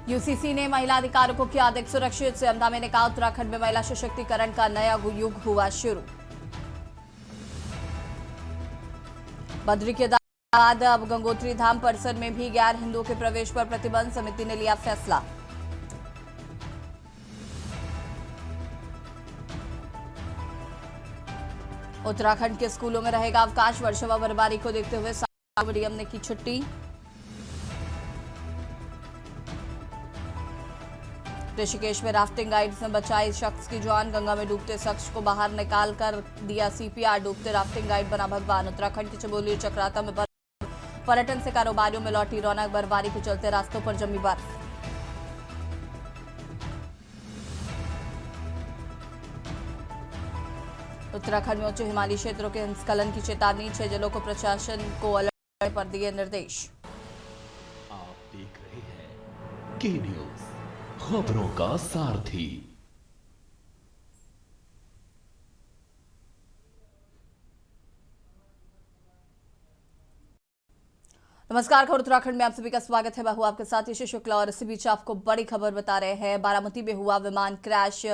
UCC ने महिला अधिकारों को किया अधिक सुरक्षित। सीएम धामी ने कहा उत्तराखंड में महिला सशक्तिकरण का नया युग हुआ शुरू। बद्री के बाद अब गंगोत्री धाम परिसर में भी गैर हिंदुओं के प्रवेश पर प्रतिबंध, समिति ने लिया फैसला। उत्तराखंड के स्कूलों में रहेगा अवकाश, वर्षा व बर्फबारी को देखते हुए मीडियम ने की छुट्टी। ऋषिकेश में राफ्टिंग गाइड्स ने बचाई शख्स की जान, गंगा में डूबते शख्स को बाहर निकालकर दिया सीपीआर, डूबते राफ्टिंग गाइड बना भगवान। उत्तराखंड के चमोली चक्राता में पर्यटन से कारोबारियों में लौटी रौनक, बर्फबारी के चलते रास्तों पर जमी बर्फ। उत्तराखंड में उच्च हिमालयी क्षेत्रों के हिमस्खलन की चेतावनी, 6 जिलों को प्रशासन को अलर्ट पर दिए निर्देश। आप देख रहे हैं के न्यूज, खबरों का सारथी। नमस्कार, खबर उत्तराखंड में आप सभी का स्वागत है। मैं हूं आपके साथ यश शुक्ला और इसी बीच आपको बड़ी खबर बता रहे हैं। बारामती में हुआ विमान crash,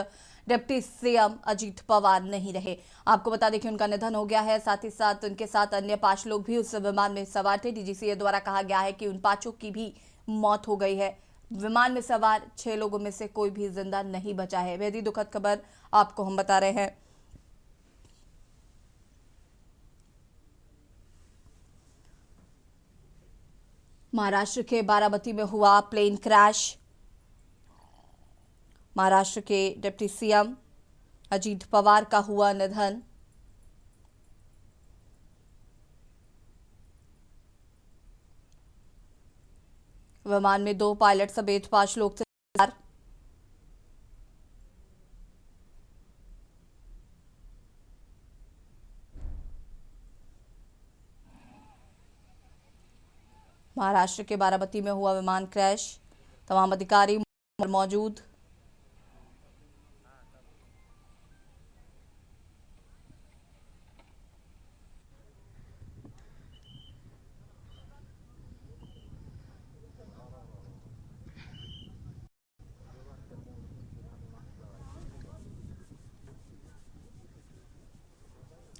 deputy CM Ajit Pawar नहीं रहे। आपको बता दें कि उनका निधन हो गया है। साथ ही साथ उनके साथ अन्य 5 लोग भी उस विमान में सवार थे। डीजीसीए द्वारा कहा गया है कि उन 5 की भी मौत हो गई है। विमान में सवार 6 लोगों में से कोई भी जिंदा नहीं बचा है। बेहद दुखद खबर आपको हम बता रहे हैं। महाराष्ट्र के बारामती में हुआ प्लेन क्रैश। महाराष्ट्र के डिप्टी सीएम अजीत पवार का हुआ निधन। विमान में 2 पायलट समेत 5 लोग थे। महाराष्ट्र के बारामती में हुआ विमान क्रैश, तमाम अधिकारी मौजूद।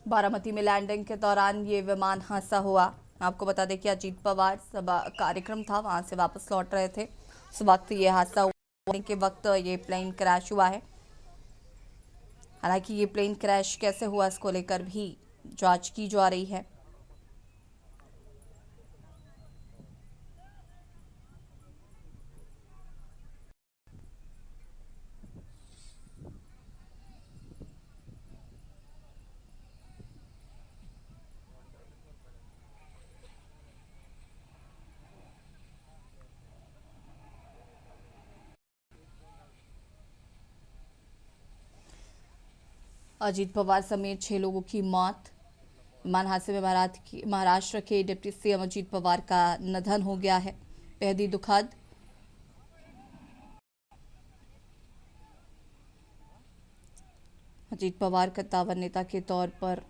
बारामती में लैंडिंग के दौरान ये विमान हादसा हुआ। आपको बता दें कि अजीत पवार सभा कार्यक्रम था, वहां से वापस लौट रहे थे। उस वक्त ये हादसा होने के वक्त ये प्लेन क्रैश हुआ है। हालांकि ये प्लेन क्रैश कैसे हुआ इसको लेकर भी जांच की जा रही है। अजीत पवार समेत 6 लोगों की मौत। विमान हादसे में महाराष्ट्र के डिप्टी सीएम अजीत पवार का निधन हो गया है। बेहद ही दुखद। अजीत पवार कद्दावर नेता के तौर पर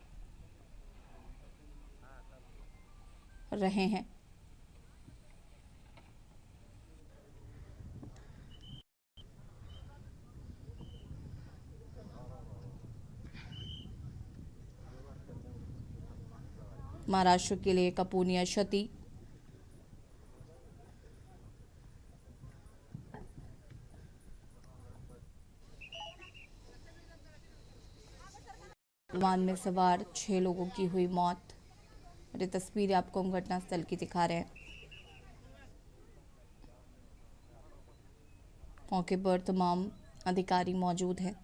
रहे हैं। महाराष्ट्र के लिए अपूरणीय क्षति। विमान में सवार 6 लोगों की हुई मौत। ये तस्वीरें आपको हम घटनास्थल की दिखा रहे हैं। मौके पर तमाम अधिकारी मौजूद हैं।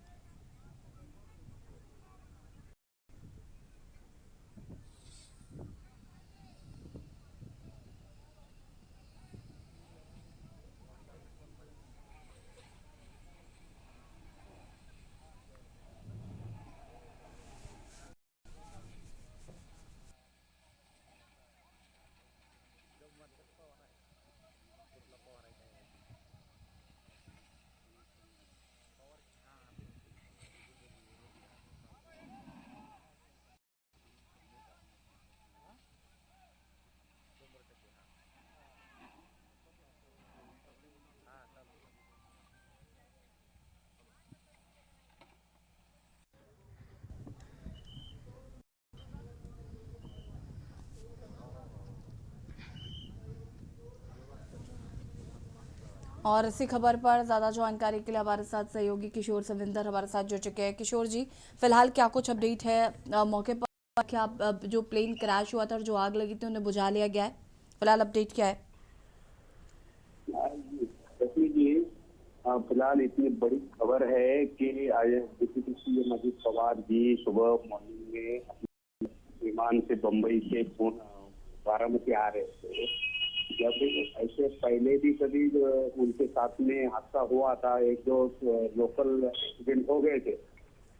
और इसी खबर पर ज्यादा जानकारी के लिए हमारे साथ सहयोगी किशोर सविंदर हमारे साथ जुड़ चुके हैं। किशोर जी, फिलहाल क्या कुछ अपडेट है मौके पर? क्या जो प्लेन क्रैश हुआ था और जो आग लगी थी उन्हें बुझा लिया गया है? फिलहाल अपडेट क्या है? रश्मि जी, फिलहाल इतनी बड़ी खबर है कि आज डिप्टी सीएम अजित पवार जी सुबह मॉर्निंग में विमान से बम्बई से बारामती आ रहे थे। जब ऐसे पहले भी कभी उनके साथ में हादसा हुआ था, एक दो लोकल एक्सीडेंट हो गए थे,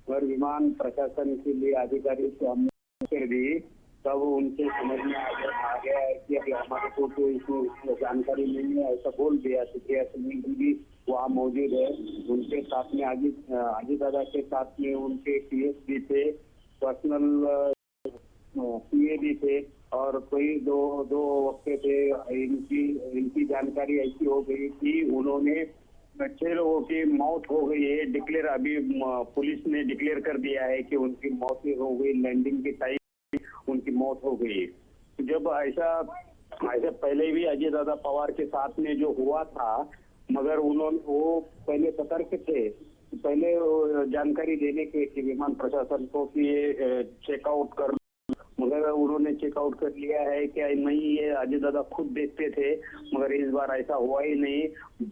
पर विमान प्रशासन के लिए अधिकारी से हमने कर दी, तब उनके समझ में आ गया है कि अभी हमारे को तो इसमें जानकारी नहीं है, ऐसा बोल दिया। सुप्रिया सिंह जी भी वहाँ मौजूद है, उनके साथ में अजीत दादा के साथ में उनके पीएस भी थे, पर्सनल पीए भी थे, और कोई दो वक्त थे। इनकी जानकारी ऐसी हो गई कि उन्होंने 6 लोगों की मौत हो गई है। डिक्लेयर अभी पुलिस ने डिक्लेयर कर दिया है कि उनकी मौत हो गई, लैंडिंग के टाइम उनकी मौत हो गई। जब ऐसा पहले भी अजय दादा पवार के साथ में जो हुआ था, मगर वो पहले सतर्क थे, पहले जानकारी देने के विमान प्रशासन को कि ये चेकआउट कर, मगर उन्होंने चेकआउट कर लिया है कि नहीं, ये अजय दादा खुद देखते थे, मगर इस बार ऐसा हुआ ही नहीं।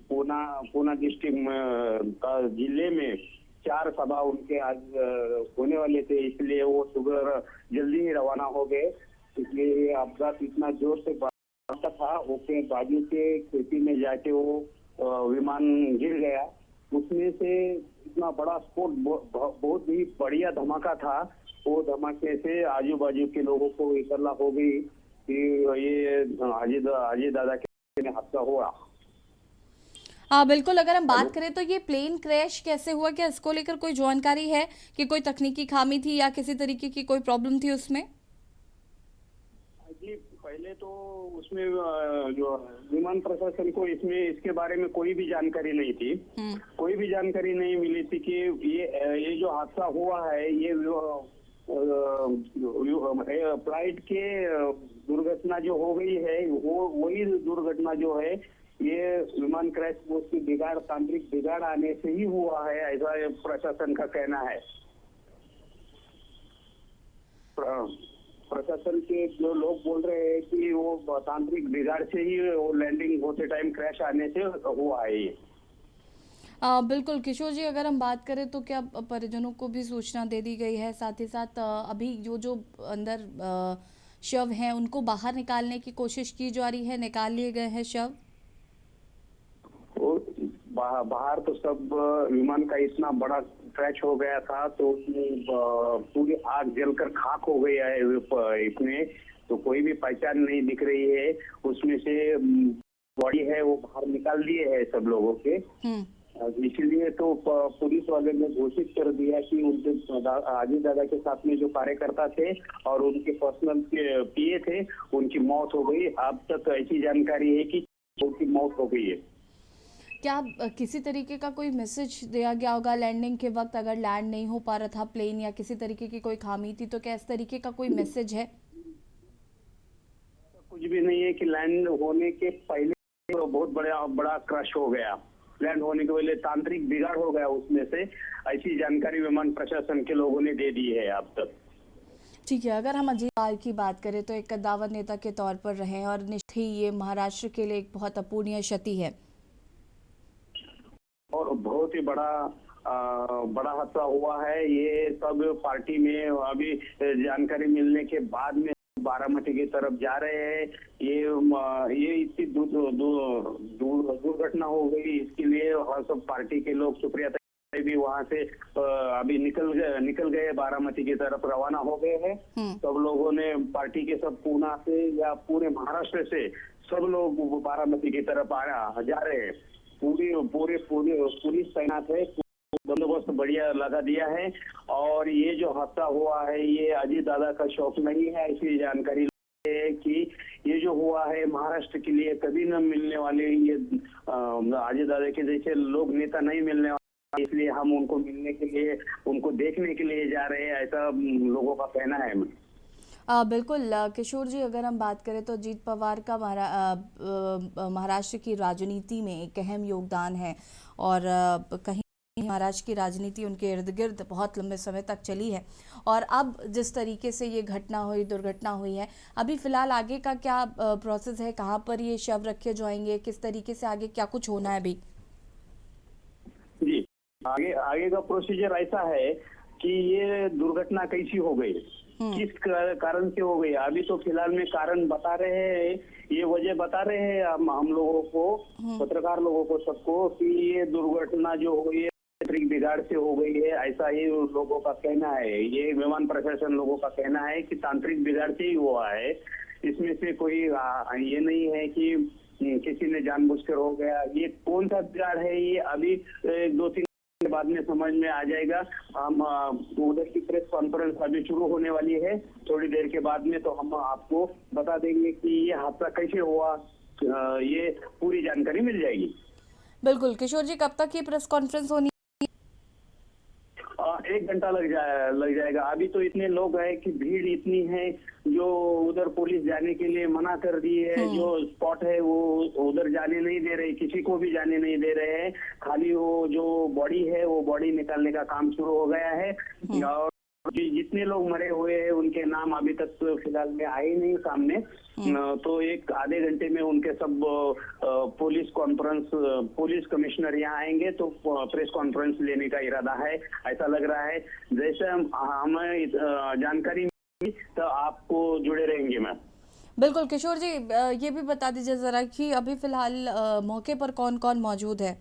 पूना डिस्ट्रिक्ट जिले में 4 सभा उनके आज होने वाले थे, इसलिए वो सुबह जल्दी ही रवाना हो गए। इसलिए अपघात इतना जोर से बढ़ा था, उसके बाजू के खेती में जाके वो विमान गिर गया। उसमें से इतना बड़ा स्फोट, बहुत ही बढ़िया धमाका था। वो धमाके से आजू बाजू के लोगों को इतला हो गई कि ये अजय दादा के हादसा हुआ। हाँ बिल्कुल, अगर हम बात करें तो ये प्लेन क्रैश कैसे हुआ, क्या इसको लेकर कोई जानकारी है कि कोई तकनीकी खामी थी या किसी तरीके की कोई प्रॉब्लम थी उसमें? जी, पहले तो उसमें जो विमान प्रशासन को इसके बारे में कोई भी जानकारी नहीं थी। कोई भी जानकारी नहीं मिली थी कि ये जो हादसा हुआ है, ये फ्लाइट के दुर्घटना जो हो गई है, वही दुर्घटना जो है, ये विमान क्रैश की तांत्रिक बिगाड़ आने से ही हुआ है, ऐसा प्रशासन का कहना है। प्रशासन के जो लोग बोल रहे हैं कि वो तांत्रिक बिगाड़ से ही वो लैंडिंग होते टाइम क्रैश आने से हुआ है ये। बिल्कुल किशोर जी, अगर हम बात करें तो क्या परिजनों को भी सूचना दे दी गई है? साथ ही साथ अभी जो अंदर शव हैं उनको बाहर निकालने की कोशिश की जा रही है, निकाल लिए गए हैं शव? बाहर तो सब विमान का इतना बड़ा क्रैश हो गया था, तो पूरी आग जलकर खाक हो गया है इसमें, तो कोई भी पहचान नहीं दिख रही है। उसमें से बॉडी है वो बाहर निकाल दिए है सब लोगों के। इसीलिए तो पुलिस वाले ने घोषित कर दिया कि उनके अजय दादा के साथ में जो कार्यकर्ता थे और उनके पर्सनल पीए थे, उनकी मौत हो गई। अब तक ऐसी जानकारी है कि उनकी मौत हो गई है। क्या किसी तरीके का कोई मैसेज दिया गया होगा लैंडिंग के वक्त? अगर लैंड नहीं हो पा रहा था प्लेन या किसी तरीके की कोई खामी थी, तो क्या इस तरीके का कोई मैसेज है? कुछ भी नहीं है कि लैंड होने के पहले तो बहुत बड़ा क्रश हो गया, लैंड होने के पहले तांत्रिक बिगाड़ हो गया उसमें से, ऐसी जानकारी विमान प्रशासन के लोगों ने दे दी है अब तक। ठीक है, अगर हम अजीत पवार की बात करें तो एक कद्दावर नेता के तौर पर रहे और निश्चित ही ये महाराष्ट्र के लिए एक बहुत अपूरणीय क्षति है और बहुत ही बड़ा हादसा हुआ है। ये सब पार्टी में अभी जानकारी मिलने के बाद में बारामती की तरफ जा रहे हैं। ये इतनी दुर्घटना हो गई, इसके लिए सब पार्टी के लोग, सुप्रिया भी वहां से अभी निकल गए, बारामती की तरफ रवाना हो गए हैं। सब लोगों ने पार्टी के सब पूना से या पूरे महाराष्ट्र से सब लोग बारामती की तरफ जा रहे हैं। पूरी पुलिस तैनात है, बंदोबस्त बढ़िया लगा दिया है। और ये जो हादसा हुआ है, ये अजय दादा का शौक नहीं है, ऐसी जानकारी है कि ये जो हुआ है महाराष्ट्र के लिए कभी न मिलने वाले, ये अजय दादा के जैसे लोग नेता नहीं मिलने वाले, इसलिए हम उनको मिलने के लिए, उनको देखने के लिए जा रहे हैं, ऐसा लोगों का कहना है। बिल्कुल किशोर जी, अगर हम बात करें तो अजीत पवार का महाराष्ट्र की राजनीति में एक अहम योगदान है और कहीं महाराष्ट्र की राजनीति उनके इर्द गिर्द बहुत लंबे समय तक चली है। और अब जिस तरीके से ये घटना हुई, दुर्घटना हुई है, अभी फिलहाल आगे का क्या प्रोसेस है, कहाँ पर ये शव रखे जाएंगे, किस तरीके से आगे क्या कुछ होना है अभी? जी, आगे आगे का प्रोसीजर ऐसा है कि ये दुर्घटना कैसी हो गई, किस कारण से हो गई, अभी तो फिलहाल में कारण बता रहे हैं, ये वजह बता रहे हैं हम लोगों को, पत्रकार लोगों को, सबको, कि ये दुर्घटना जो हुई है तांत्रिक बिगाड़ से हो गई है, ऐसा ही लोगों का कहना है। ये विमान प्रशासन लोगों का कहना है कि तांत्रिक बिगाड़ से ही हुआ है, इसमें से कोई ये नहीं है कि किसी ने जानबूझकर हो गया। ये कौन सा बिगाड़ है, ये अभी 2-3 के बाद में समझ में आ जाएगा। हम उधर की प्रेस कॉन्फ्रेंस अभी शुरू होने वाली है थोड़ी देर के बाद में, तो हम आपको बता देंगे कि ये हादसा कैसे हुआ, ये पूरी जानकारी मिल जाएगी। बिल्कुल किशोर जी, कब तक ये प्रेस कॉन्फ्रेंस होनी? 1 घंटा लग जाएगा। अभी तो इतने लोग हैं कि भीड़ इतनी है, जो उधर पुलिस जाने के लिए मना कर दी है, जो स्पॉट है वो उधर जाने नहीं दे रहे, किसी को भी जाने नहीं दे रहे हैं। खाली वो जो बॉडी है वो बॉडी निकालने का काम शुरू हो गया है। और जितने लोग मरे हुए हैं उनके नाम अभी तक तो फिलहाल में आए नहीं सामने, तो एक आधे घंटे में उनके सब पुलिस कमिश्नर यहाँ आएंगे तो प्रेस कॉन्फ्रेंस लेने का इरादा है, ऐसा लग रहा है। जैसे हमें जानकारी मिली तो आपको जुड़े रहेंगे मैम। बिल्कुल किशोर जी, ये भी बता दीजिए जरा कि अभी फिलहाल मौके पर कौन कौन मौजूद है?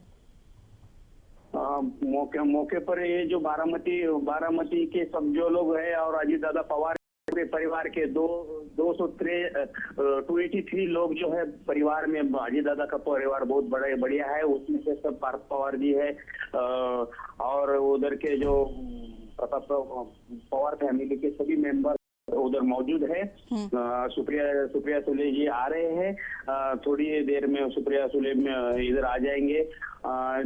मौके पर ये जो बारामती के सब जो लोग हैं और अजीत दादा पवार के परिवार के 283 लोग जो है परिवार में, अजीत दादा का परिवार बहुत बढ़िया है, उसमें से सब पार्थ पवार जी है, और उधर के जो प्रताप पवार फैमिली के सभी मेंबर उधर मौजूद है। सुप्रिया सुले जी आ रहे हैं, थोड़ी देर में सुप्रिया सुले में इधर आ जाएंगे।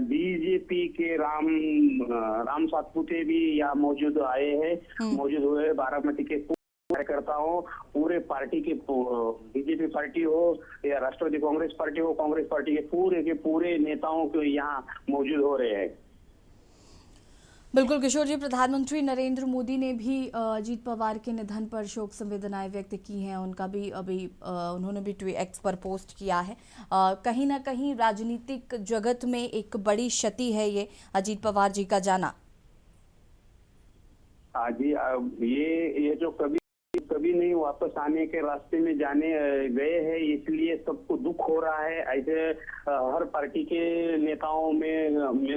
बीजेपी के राम सातपुते भी यहाँ मौजूद हुए बारामती के कार्यकर्ताओं, पूरे पार्टी के, बीजेपी पार्टी हो या राष्ट्रवादी कांग्रेस पार्टी हो, कांग्रेस पार्टी के पूरे नेताओं को यहाँ मौजूद हो रहे हैं। बिल्कुल किशोर जी, प्रधानमंत्री नरेंद्र मोदी ने भी अजीत पवार के निधन पर शोक संवेदनाएं व्यक्त की हैं। उनका भी अभी उन्होंने भी एक्स पर पोस्ट किया है। कहीं ना कहीं राजनीतिक जगत में एक बड़ी क्षति है ये अजीत पवार जी का जाना। जी, ये जो कभी नहीं वापस आने के रास्ते में जाने गए हैं, इसलिए सबको दुख हो रहा है। ऐसे हर पार्टी के नेताओं में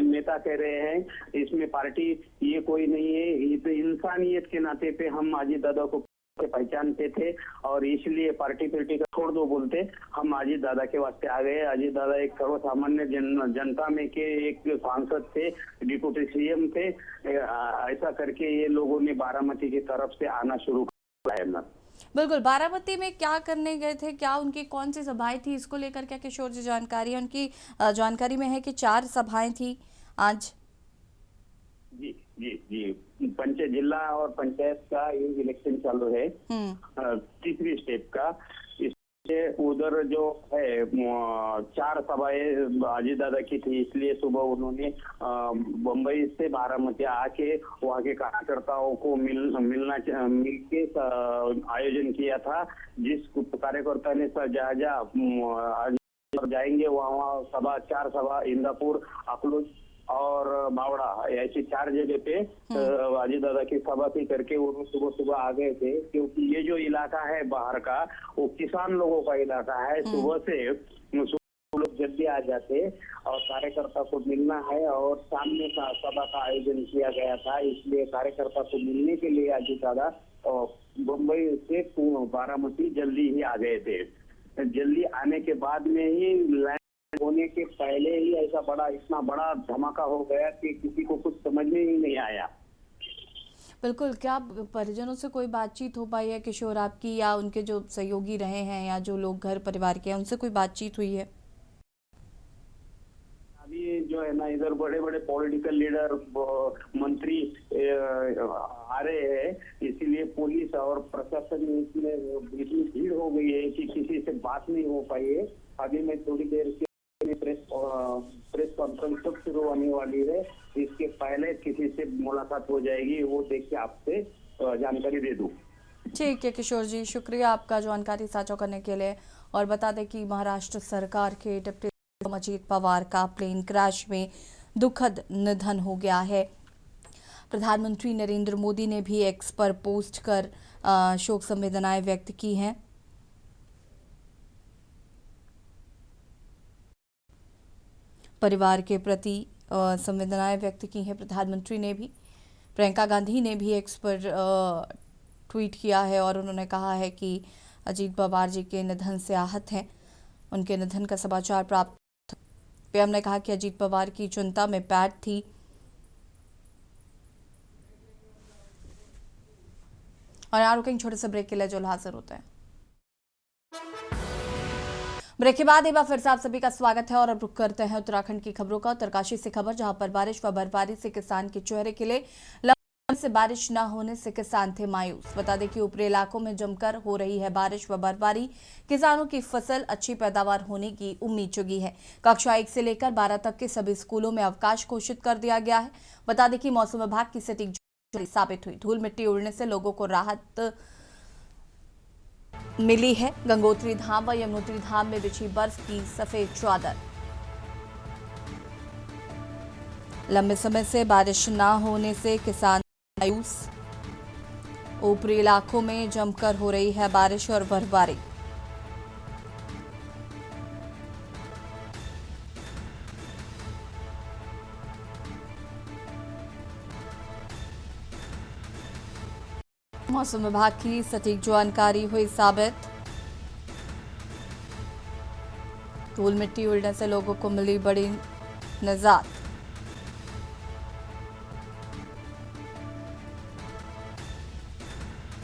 नेता कह रहे हैं, इसमें पार्टी ये कोई नहीं है, ये तो इंसानियत के नाते पे हम अजीत दादा को पहचानते थे और इसलिए पार्टी का छोड़ दो बोलते हम अजीत दादा के वास्ते आ गए। अजीत दादा एक सर्वसामान्य जनता में के एक सांसद थे, डिप्टी सीएम थे, ऐसा करके ये लोगों ने बारामती की तरफ से आना शुरू किया है। बिल्कुल, बारामती में क्या करने गए थे, क्या उनकी कौन सी सभाएं थी, इसको लेकर क्या किशोर जी जानकारी है? उनकी जानकारी में है कि 4 सभाएं थी आज। जी जी जी, पंचायत जिला और पंचायत का ये इलेक्शन चालू है, तीसरी स्टेप का। इससे उधर जो है 4 सभाएं अजीत दादा की थी, इसलिए सुबह उन्होंने बम्बई से बारामती आके वहाँ के कार्यकर्ताओं को मिलके आयोजन किया था, जिस कार्यकर्ता ने जहाँ जाएंगे वहाँ 4 सभा इंदापुर, अकलूज और बावड़ा, ऐसी 4 जगह पे अजीत दादा की सभा थी करके वो सुबह आ गए थे। क्योंकि ये जो इलाका है बाहर का, वो किसान लोगों का इलाका है। सुबह से लोग जल्दी आ जाते और कार्यकर्ता को मिलना है, और सामने सभा का आयोजन किया गया था, इसलिए कार्यकर्ता को मिलने के लिए अजीत दादा मुंबई से बारामती जल्दी ही आ गए थे। जल्दी आने के बाद में ही होने के पहले ही इतना बड़ा धमाका हो गया कि किसी को कुछ समझ में ही नहीं आया। बिल्कुल, क्या परिजनों से कोई बातचीत हो पाई है किशोर आपकी, या उनके जो सहयोगी रहे हैं या जो लोग घर परिवार के हैं उनसे कोई बातचीत हुई है? अभी जो है ना इधर बड़े बड़े पॉलिटिकल लीडर मंत्री आ रहे हैं, इसीलिए पुलिस और प्रशासन में इसमें इतनी भीड़ हो गई है कि किसी से बात नहीं हो पाई है। अभी मैं थोड़ी देर के प्रेस कॉन्फ्रेंस कब शुरू होने वाली है, इसके पहले किसी से मुलाकात हो जाएगी, वो देख के आपसे जानकारी दे दूं। ठीक है किशोर जी, शुक्रिया आपका जानकारी साझा करने के लिए। और बता दें कि महाराष्ट्र सरकार के डिप्टी सीएम अजीत पवार का प्लेन क्रैश में दुखद निधन हो गया है। प्रधानमंत्री नरेंद्र मोदी ने भी एक्स पर पोस्ट कर शोक संवेदनाएं व्यक्त की हैं। परिवार के प्रति संवेदनाएं व्यक्त की हैं प्रधानमंत्री ने भी। प्रियंका गांधी ने भी एक्स पर ट्वीट किया है और उन्होंने कहा है कि अजीत पवार जी के निधन से आहत हैं। उनके निधन का समाचार प्राप्त। पीएम ने कहा कि अजीत पवार की चिंता में पैठ थी। और यहाँ रुकेंगे छोटे से ब्रेक के लिए, जो हाजिर होते हैं। ब्रेक के बाद एक बार फिर से आप सभी का स्वागत है और अब रुक करते हैं उत्तराखंड की खबरों का। उत्तरकाशी से खबर, जहां पर बारिश व बर्फबारी से किसान के चेहरे खिले। से बारिश न होने से किसान थे मायूस। बता दें कि ऊपरी इलाकों में जमकर हो रही है बारिश व बर्फबारी। किसानों की फसल अच्छी पैदावार होने की उम्मीद जगी है। कक्षा 1 से लेकर 12 तक के सभी स्कूलों में अवकाश घोषित कर दिया गया है। बता दें कि मौसम विभाग की सटीक जानकारी साबित हुई। धूल मिट्टी उड़ने से लोगों को राहत मिली है। गंगोत्री धाम व यमुनोत्री धाम में बिछी बर्फ की सफेद चादर। लंबे समय से बारिश न होने से किसान मायूस। ऊपरी इलाकों में जमकर हो रही है बारिश और बर्फबारी। मौसम विभाग की सटीक जानकारी हुई साबित। धूल मिट्टी उड़ने से लोगों को मिली बड़ी निजात।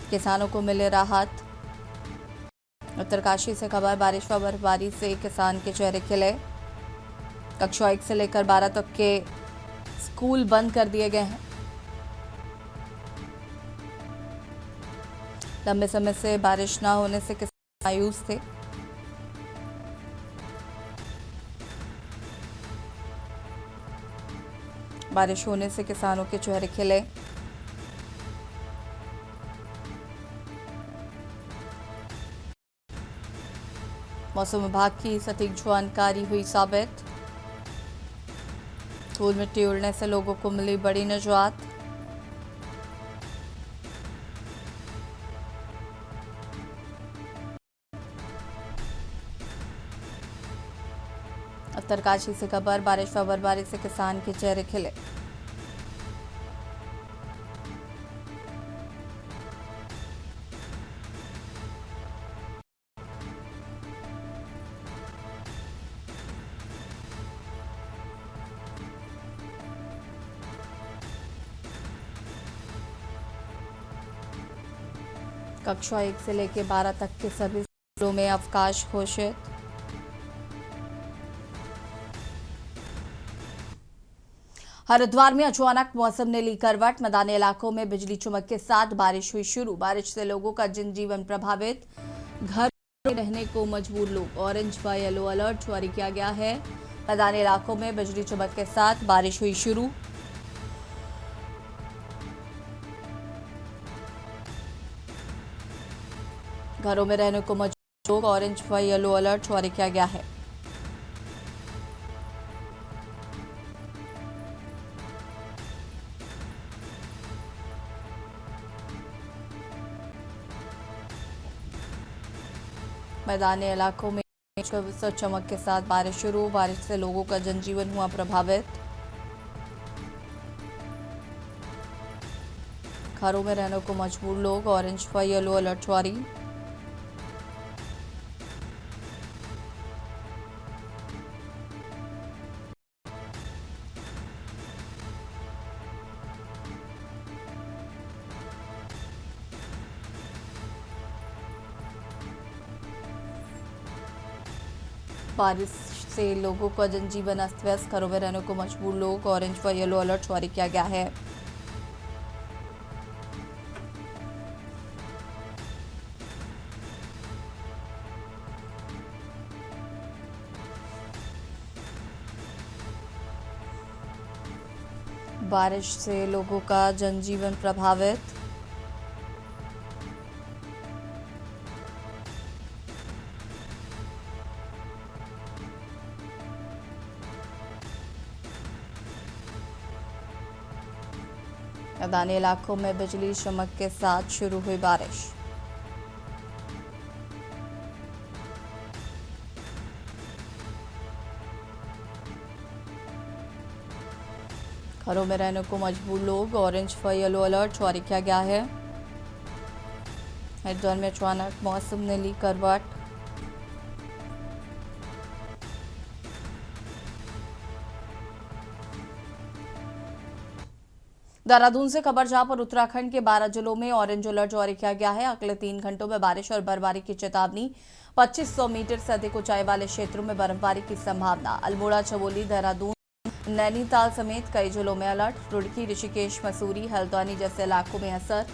किसानों को मिले राहत। उत्तरकाशी से खबर, बारिश व बर्फबारी से किसान के चेहरे खिले। कक्षा 1 से लेकर 12 तक के स्कूल बंद कर दिए गए हैं। लंबे समय से बारिश न होने से किसान मायूस थे। बारिश होने से किसानों के चेहरे खिले। मौसम विभाग की सटीक जानकारी हुई साबित। धूल मिट्टी उड़ने से लोगों को मिली बड़ी निजात। उत्तरकाशी से खबर, बारिश व बर्फबारी से किसान के चेहरे खिले। कक्षा 1 से लेकर 12 तक के सभी स्कूलों में अवकाश घोषित। हरिद्वार में अचानक मौसम ने ली करवट। मैदानी इलाकों में बिजली चमक के साथ बारिश हुई शुरू। बारिश से लोगों का जनजीवन प्रभावित। घर में रहने को मजबूर लोग। ऑरेंज व येलो अलर्ट जारी किया गया है। मैदानी इलाकों में बिजली चमक के साथ बारिश हुई शुरू। घरों में रहने को मजबूर लोग। ऑरेंज व येलो अलर्ट जारी किया गया है। मैदानी इलाकों में चमक के साथ बारिश शुरू। बारिश से लोगों का जनजीवन हुआ प्रभावित। घरों में रहने को मजबूर लोग। ऑरेंज व येलो अलर्ट जारी। बारिश से लोगों का जनजीवन अस्त व्यस्त, घरों में रहने को मजबूर लोग, ऑरेंज व येलो अलर्ट जारी किया गया है। बारिश से लोगों का जनजीवन प्रभावित, मैदानी इलाकों में बिजली चमक के साथ शुरू हुई बारिश। घरों में रहने को मजबूर लोग, ऑरेंज व येलो अलर्ट जारी किया गया है। हरिद्वार में अचानक मौसम ने ली करवट, देहरादून से खबर जहां पर उत्तराखंड के 12 जिलों में ऑरेंज अलर्ट जारी किया गया है। अगले 3 घंटों में बारिश और बर्फबारी की चेतावनी। 2500 मीटर से अधिक ऊंचाई वाले क्षेत्रों में बर्फबारी की संभावना। अल्मोड़ा, चमोली, देहरादून, नैनीताल समेत कई जिलों में अलर्ट। रुड़की, ऋषिकेश, मसूरी, हल्द्वानी जैसे इलाकों में असर।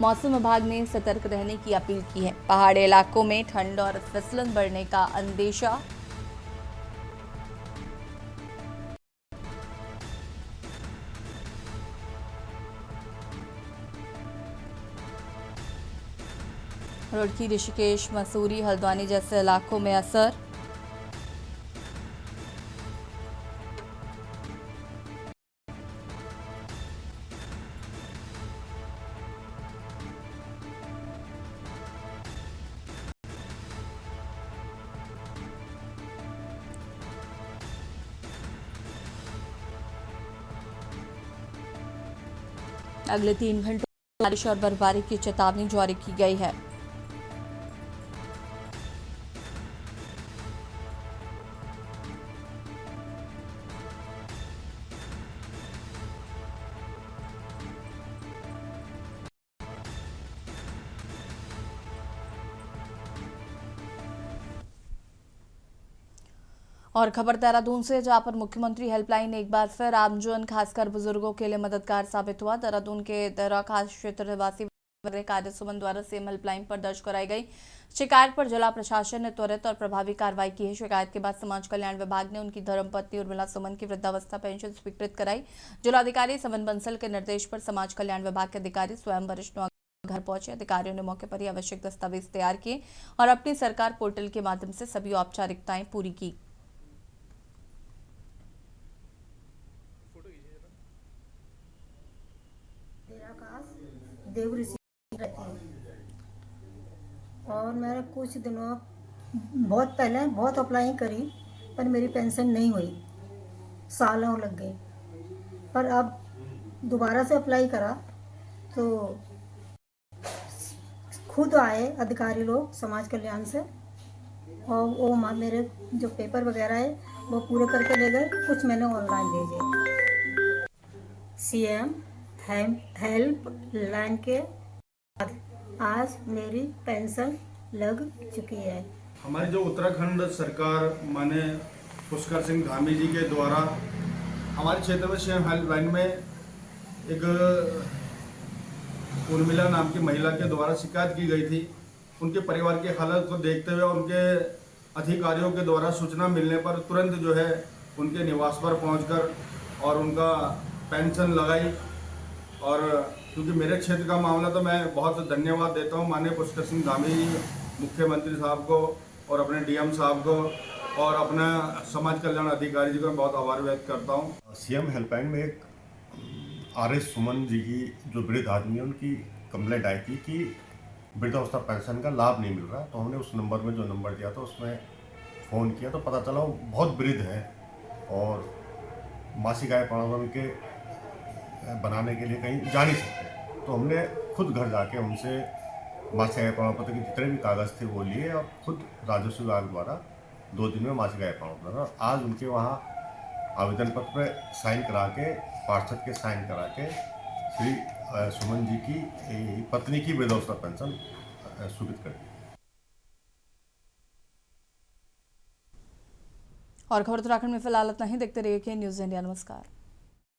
मौसम विभाग ने सतर्क रहने की अपील की है। पहाड़ी इलाकों में ठंड और फिसलन बढ़ने का अंदेशा। रुड़की, ऋषिकेश, मसूरी, हल्द्वानी जैसे इलाकों में असर। अगले 3 घंटों में बारिश और बर्फबारी की चेतावनी जारी की गई है। और खबर देहरादून से, जहां पर मुख्यमंत्री हेल्पलाइन एक बार फिर आमजन खासकर बुजुर्गों के लिए मददगार साबित हुआ। देहरादून के देहरा खास क्षेत्र निवासी कार्य सुमन द्वारा सीएम हेल्पलाइन पर दर्ज कराई गई शिकायत पर जिला प्रशासन ने त्वरित और प्रभावी कार्रवाई की है। शिकायत के बाद समाज कल्याण विभाग ने उनकी धर्मपत्नी उर्मिला सुमन की वृद्धावस्था पेंशन स्वीकृत कराई। जिलाधिकारी समन बंसल के निर्देश पर समाज कल्याण विभाग के अधिकारी स्वयं वरिष्ठ घर पहुंचे। अधिकारियों ने मौके पर ही आवश्यक दस्तावेज तैयार किए और अपनी सरकार पोर्टल के माध्यम से सभी औपचारिकताएं पूरी की। देव ऋषि रहती हूँ और मैंने कुछ दिनों बहुत पहले बहुत अप्लाई करी पर मेरी पेंशन नहीं हुई, सालों लग गए। पर अब दोबारा से अप्लाई करा तो खुद आए अधिकारी लोग समाज कल्याण से और वो मेरे जो पेपर वगैरह है वो पूरे करके ले गए। कुछ मैंने ऑनलाइन भेजे। सीएम हेल्पलाइन के आज मेरी पेंशन लग चुकी है। हमारी जो उत्तराखंड सरकार माने पुष्कर सिंह धामी जी के द्वारा हमारे क्षेत्र में सीएम हेल्पलाइन में एक उर्मिला नाम की महिला के द्वारा शिकायत की गई थी। उनके परिवार की हालत को देखते हुए उनके अधिकारियों के द्वारा सूचना मिलने पर तुरंत जो है उनके निवास पर पहुंचकर और उनका पेंशन लगाई। और क्योंकि मेरे क्षेत्र का मामला तो मैं बहुत धन्यवाद देता हूं माननीय पुष्कर सिंह धामी जी, मुख्यमंत्री साहब को और अपने डीएम साहब को और अपना समाज कल्याण अधिकारी जी को मैं बहुत आभार व्यक्त करता हूं। सीएम हेल्पलाइन में एक आरएस सुमन जी की जो वृद्ध आदमी है उनकी कंप्लेंट आई थी कि वृद्धावस्था पेंशन का लाभ नहीं मिल रहा। तो हमने उस नंबर में जो नंबर दिया था उसमें फ़ोन किया तो पता चला वो बहुत वृद्ध है और मासिक आय प्रमाण पत्र के बनाने के लिए कहीं जा नहीं सकते। तो हमने खुद घर जाके उनसे मासिक आय प्रमाण पत्र के जितने भी कागज़ थे वो लिए और खुद राजस्व विभाग द्वारा 2 दिन में मासिक आय प्रमाण पत्र आज उनके वहाँ आवेदन पत्र पर साइन करा के पार्षद के साइन करा के श्री सुमन जी की पत्नी की वृद्धावस्था पेंशन स्वीकृत कर दी। और खबर उत्तराखंड में फिलहाल इतना ही। देखते रहिए न्यूज़ इंडिया। नमस्कार।